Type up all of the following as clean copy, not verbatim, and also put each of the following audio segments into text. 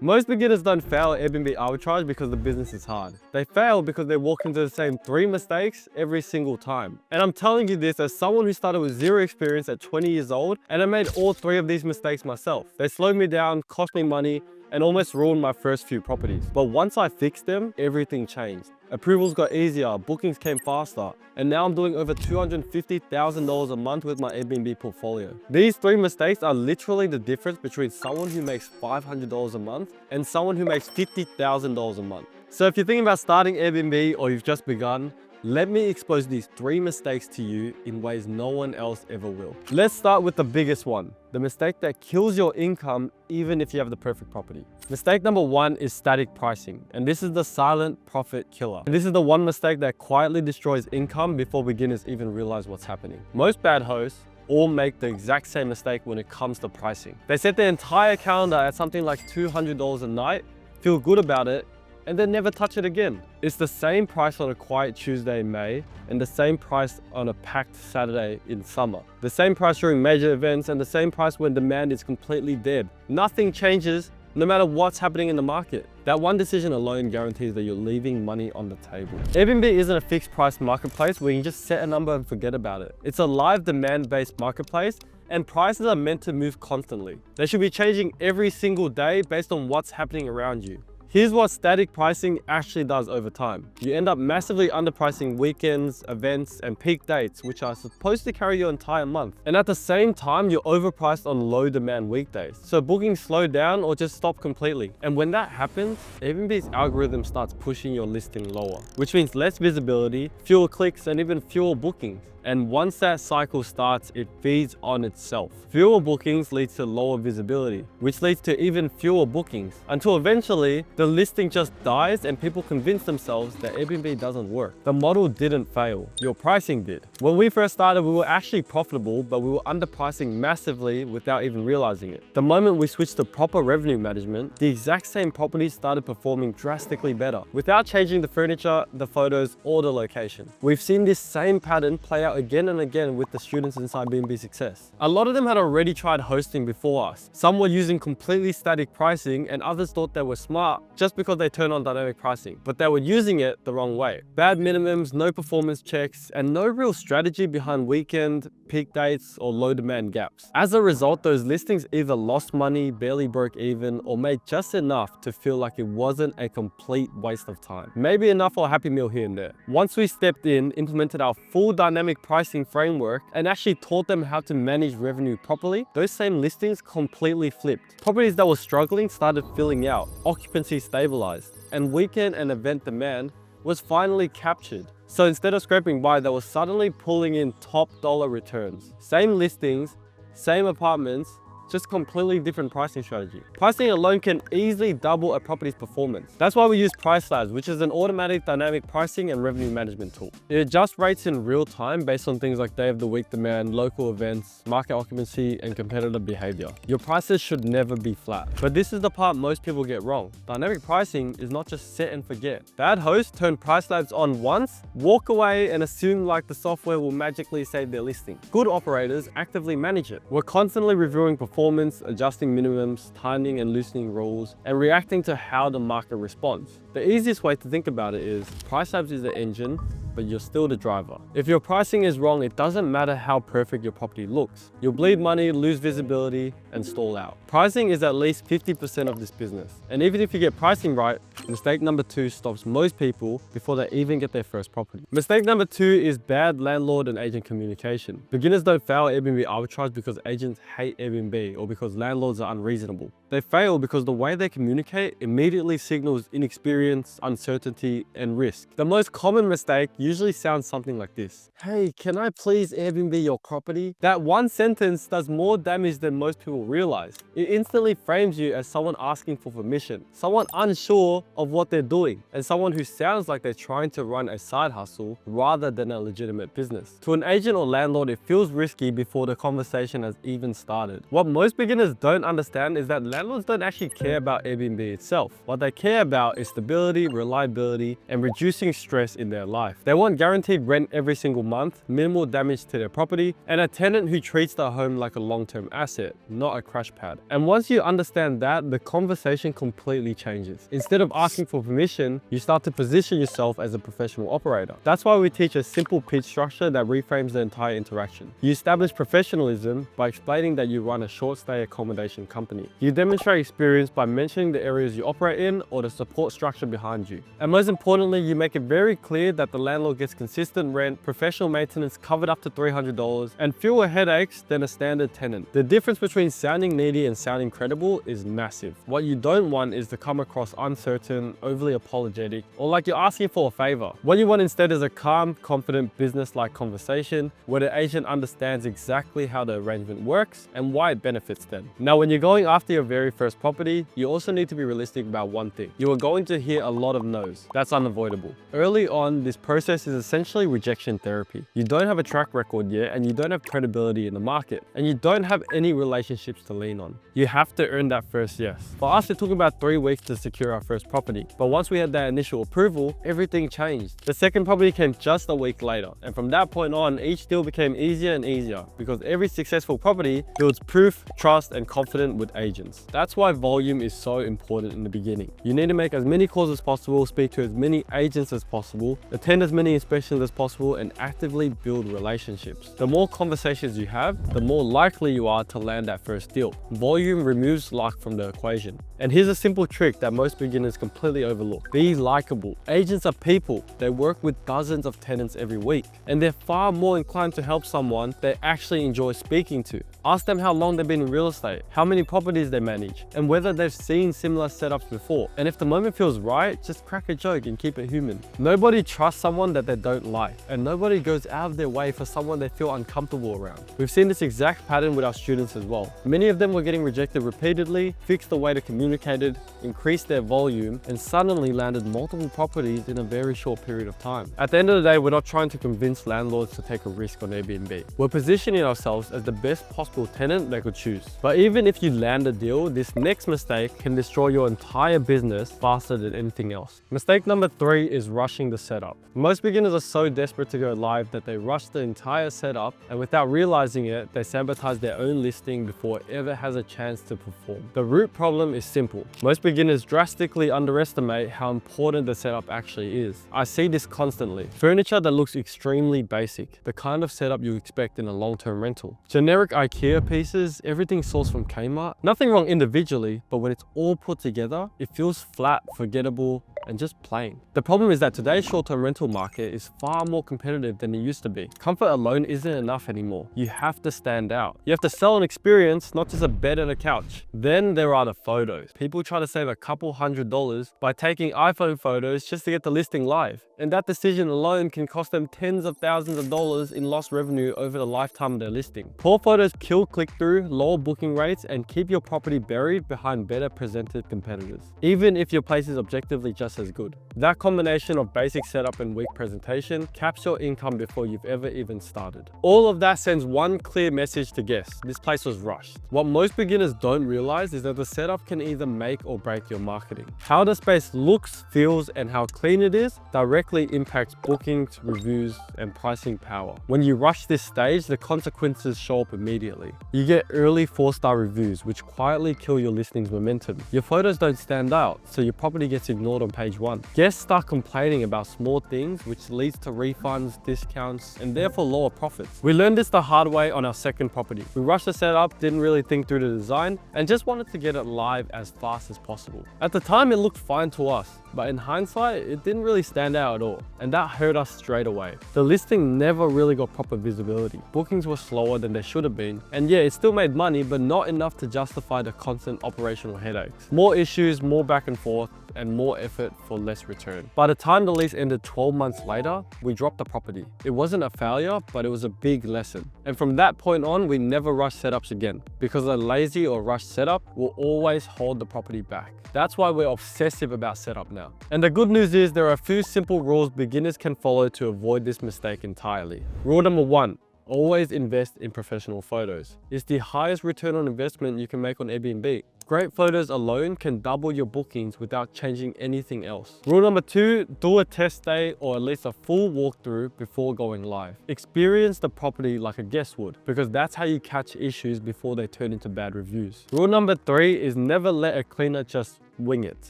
Most beginners don't fail at Airbnb arbitrage because the business is hard. They fail because they walk into the same 3 mistakes every single time. And I'm telling you this as someone who started with 0 experience at 20 years old, and I made all 3 of these mistakes myself. They slowed me down, cost me money, and almost ruined my first few properties. But once I fixed them, everything changed. Approvals got easier, bookings came faster, and now I'm doing over $250,000 a month with my Airbnb portfolio. These 3 mistakes are literally the difference between someone who makes $500 a month and someone who makes $50,000 a month. So if you're thinking about starting Airbnb or you've just begun, let me expose these 3 mistakes to you in ways no one else ever will. Let's start with the biggest one, the mistake that kills your income even if you have the perfect property. Mistake number 1 is static pricing, and this is the silent profit killer. And this is the one mistake that quietly destroys income before beginners even realize what's happening. Most bad hosts all make the exact same mistake when it comes to pricing. They set their entire calendar at something like $200 a night, feel good about it, and then never touch it again. It's the same price on a quiet Tuesday in May and the same price on a packed Saturday in summer. The same price during major events and the same price when demand is completely dead. Nothing changes no matter what's happening in the market. That one decision alone guarantees that you're leaving money on the table. Airbnb isn't a fixed price marketplace where you can just set a number and forget about it. It's a live demand-based marketplace, and prices are meant to move constantly. They should be changing every single day based on what's happening around you. Here's what static pricing actually does over time. You end up massively underpricing weekends, events, and peak dates, which are supposed to carry your entire month. And at the same time, you're overpriced on low demand weekdays. So bookings slow down or just stop completely. And when that happens, Airbnb's algorithm starts pushing your listing lower, which means less visibility, fewer clicks, and even fewer bookings. And once that cycle starts, it feeds on itself. Fewer bookings leads to lower visibility, which leads to even fewer bookings, until eventually the listing just dies and people convince themselves that Airbnb doesn't work. The model didn't fail, your pricing did. When we first started, we were actually profitable, but we were underpricing massively without even realizing it. The moment we switched to proper revenue management, the exact same properties started performing drastically better, without changing the furniture, the photos, or the location. We've seen this same pattern play out again and again with the students inside B&B Success. A lot of them had already tried hosting before us. Some were using completely static pricing, and others thought they were smart just because they turned on dynamic pricing, but they were using it the wrong way. Bad minimums, no performance checks, and no real strategy behind weekend, peak dates, or low demand gaps. As a result, those listings either lost money, barely broke even, or made just enough to feel like it wasn't a complete waste of time. Maybe enough for a happy meal here and there. Once we stepped in, implemented our full dynamic pricing framework, and actually taught them how to manage revenue properly, those same listings completely flipped. Properties that were struggling started filling out, occupancy stabilized, and weekend and event demand was finally captured. So instead of scraping by, they were suddenly pulling in top dollar returns. Same listings, same apartments, just completely different pricing strategy. Pricing alone can easily double a property's performance. That's why we use Price Labs, which is an automatic dynamic pricing and revenue management tool. It adjusts rates in real time based on things like day of the week demand, local events, market occupancy, and competitor behavior. Your prices should never be flat. But this is the part most people get wrong. Dynamic pricing is not just set and forget. Bad hosts turn Price Labs on once, walk away, and assume like the software will magically save their listing. Good operators actively manage it. We're constantly reviewing performance, adjusting minimums, tightening and loosening rules, and reacting to how the market responds. The easiest way to think about it is Price Labs is the engine, but you're still the driver. If your pricing is wrong, it doesn't matter how perfect your property looks. You'll bleed money, lose visibility, and stall out. Pricing is at least 50% of this business. And even if you get pricing right, mistake number 2 stops most people before they even get their first property. Mistake number 2 is bad landlord and agent communication. Beginners don't fail at Airbnb arbitrage because agents hate Airbnb or because landlords are unreasonable. They fail because the way they communicate immediately signals inexperience, uncertainty, and risk. The most common mistake usually sounds something like this. Hey, can I please Airbnb your property? That one sentence does more damage than most people realize. It instantly frames you as someone asking for permission, someone unsure of what they're doing, and someone who sounds like they're trying to run a side hustle rather than a legitimate business. To an agent or landlord, it feels risky before the conversation has even started. What most beginners don't understand is that landlords don't actually care about Airbnb itself. What they care about is stability, reliability, and reducing stress in their life. They want guaranteed rent every single month, minimal damage to their property, and a tenant who treats their home like a long-term asset, not a crash pad. And once you understand that, the conversation completely changes. Instead of asking for permission, you start to position yourself as a professional operator. That's why we teach a simple pitch structure that reframes the entire interaction. You establish professionalism by explaining that you run a short-stay accommodation company. You demonstrate experience by mentioning the areas you operate in or the support structure behind you. And most importantly, you make it very clear that the landlord gets consistent rent, professional maintenance covered up to $300, and fewer headaches than a standard tenant. The difference between sounding needy and sounding credible is massive. What you don't want is to come across uncertain, overly apologetic, or like you're asking for a favor. What you want instead is a calm, confident, business-like conversation where the agent understands exactly how the arrangement works and why it benefits them. Now, when you're going after your very first property, you also need to be realistic about one thing. You are going to hear a lot of no's. That's unavoidable. Early on, this process is essentially rejection therapy. You don't have a track record yet, and you don't have credibility in the market, and you don't have any relationships to lean on. You have to earn that first yes. For us, it took about 3 weeks to secure our first property, but once we had that initial approval, everything changed. The second property came just a week later, and from that point on, each deal became easier and easier because every successful property builds proof, trust, and confidence with agents. That's why volume is so important in the beginning. You need to make as many calls as possible, speak to as many agents as possible, attend as many inspections as possible, and actively build relationships. The more conversations you have, the more likely you are to land that first deal. Volume removes luck from the equation. And here's a simple trick that most beginners completely overlook. Be likable. Agents are people. They work with dozens of tenants every week, and they're far more inclined to help someone they actually enjoy speaking to. Ask them how long they've been in real estate, how many properties they manage, and whether they've seen similar setups before. And if the moment feels right, just crack a joke and keep it human. Nobody trusts someone that they don't like, and nobody goes out of their way for someone they feel uncomfortable around. We've seen this exact pattern with our students as well. Many of them were getting rejected repeatedly, fixed the way to communicated, increased their volume, and suddenly landed multiple properties in a very short period of time. At the end of the day, we're not trying to convince landlords to take a risk on Airbnb. We're positioning ourselves as the best possible tenant they could choose. But even if you land a deal, this next mistake can destroy your entire business faster than anything else. Mistake number 3 is rushing the setup. Most beginners are so desperate to go live that they rush the entire setup, and without realizing it, they sabotage their own listing before it ever has a chance to perform. The root problem is simple. Most beginners drastically underestimate how important the setup actually is. I see this constantly. Furniture that looks extremely basic, the kind of setup you expect in a long-term rental. Generic IKEA pieces, everything sourced from Kmart. Nothing wrong individually, but when it's all put together, it feels flat, forgettable, and just plain. The problem is that today's short-term rental market is far more competitive than it used to be. Comfort alone isn't enough anymore. You have to stand out. You have to sell an experience, not just a bed and a couch. Then there are the photos. People try to save a couple $100s by taking iPhone photos just to get the listing live. And that decision alone can cost them tens of thousands of dollars in lost revenue over the lifetime of their listing. Poor photos kill click-through, lower booking rates, and keep your property buried behind better presented competitors, even if your place is objectively just as good. That combination of basic setup and weak presentation caps your income before you've ever even started. All of that sends one clear message to guests: this place was rushed. What most beginners don't realize is that the setup can either make or break your marketing. How the space looks, feels, and how clean it is directly impacts bookings, reviews, and pricing power. When you rush this stage, the consequences show up immediately. You get early 4-star reviews, which quietly kill your listing's momentum. Your photos don't stand out, so your property gets ignored on page 1. Guests start complaining about small things, which leads to refunds, discounts, and therefore lower profits. We learned this the hard way on our second property. We rushed the setup, didn't really think through the design, and just wanted to get it live as fast as possible. At the time, it looked fine to us, but in hindsight, it didn't really stand out at all, and that hurt us straight away. The listing never really got proper visibility. Bookings were slower than they should have been, and yeah, it still made money, but not enough to justify the constant operational headaches. More issues, more back and forth, and more effort for less return. By the time the lease ended 12 months later, we dropped the property. It wasn't a failure, but it was a big lesson. And from that point on, we never rushed setups again, because a lazy or rushed setup will always hold the property back. That's why we're obsessive about setup now. And the good news is there are a few simple rules beginners can follow to avoid this mistake entirely. Rule number 1. Always invest in professional photos. It's the highest return on investment you can make on Airbnb. Great photos alone can double your bookings without changing anything else. Rule number 2, do a test day or at least a full walkthrough before going live. Experience the property like a guest would, because that's how you catch issues before they turn into bad reviews. Rule number 3 is never let a cleaner just wing it.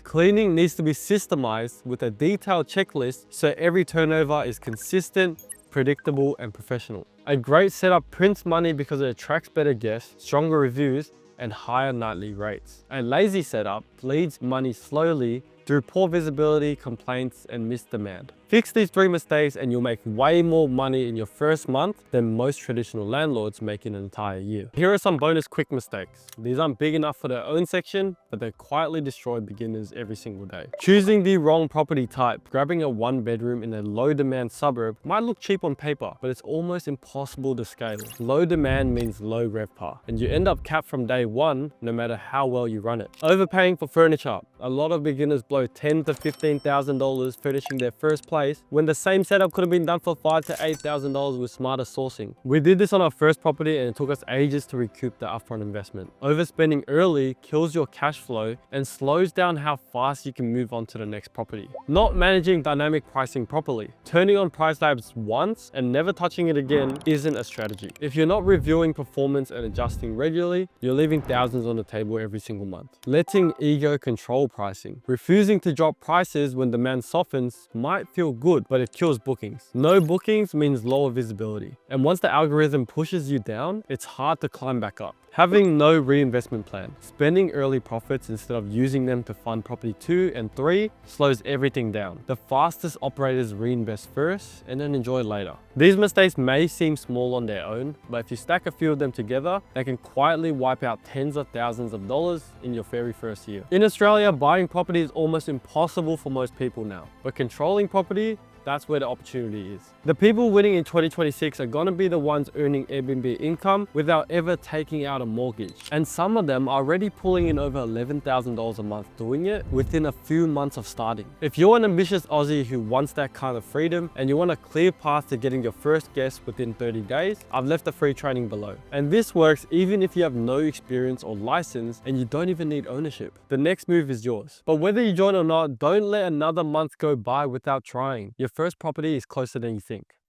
Cleaning needs to be systemized with a detailed checklist so every turnover is consistent, predictable, and professional. A great setup prints money because it attracts better guests, stronger reviews, and higher nightly rates. A lazy setup bleeds money slowly through poor visibility, complaints, and missed demand. Fix these 3 mistakes and you'll make way more money in your first month than most traditional landlords make in an entire year. Here are some bonus quick mistakes. These aren't big enough for their own section, but they quietly destroy beginners every single day. Choosing the wrong property type. Grabbing a 1-bedroom in a low demand suburb might look cheap on paper, but it's almost impossible to scale. Low demand means low RevPAR, and you end up capped from day 1 no matter how well you run it. Overpaying for furniture. A lot of beginners blow $10,000 to $15,000 furnishing their first place when the same setup could have been done for $5,000 to $8,000 with smarter sourcing. We did this on our first property and it took us ages to recoup the upfront investment. Overspending early kills your cash flow and slows down how fast you can move on to the next property. Not managing dynamic pricing properly. Turning on price labs once and never touching it again isn't a strategy. If you're not reviewing performance and adjusting regularly, you're leaving thousands on the table every single month. Letting ego control pricing. Refusing to drop prices when demand softens might feel good, but it kills bookings. No bookings means lower visibility. And once the algorithm pushes you down, it's hard to climb back up. Having no reinvestment plan. Spending early profits instead of using them to fund property 2 and 3 slows everything down. The fastest operators reinvest first and then enjoy later. These mistakes may seem small on their own, but if you stack a few of them together, they can quietly wipe out tens of thousands of dollars in your very first year. In Australia, buying property is almost impossible for most people now, but controlling property, that's where the opportunity is. The people winning in 2026 are gonna be the ones earning Airbnb income without ever taking out a mortgage. And some of them are already pulling in over $11,000 a month doing it within a few months of starting. If you're an ambitious Aussie who wants that kind of freedom and you want a clear path to getting your first guest within 30 days, I've left a free training below. And this works even if you have no experience or license and you don't even need ownership. The next move is yours. But whether you join or not, don't let another month go by without trying. Your first property is closer than you think.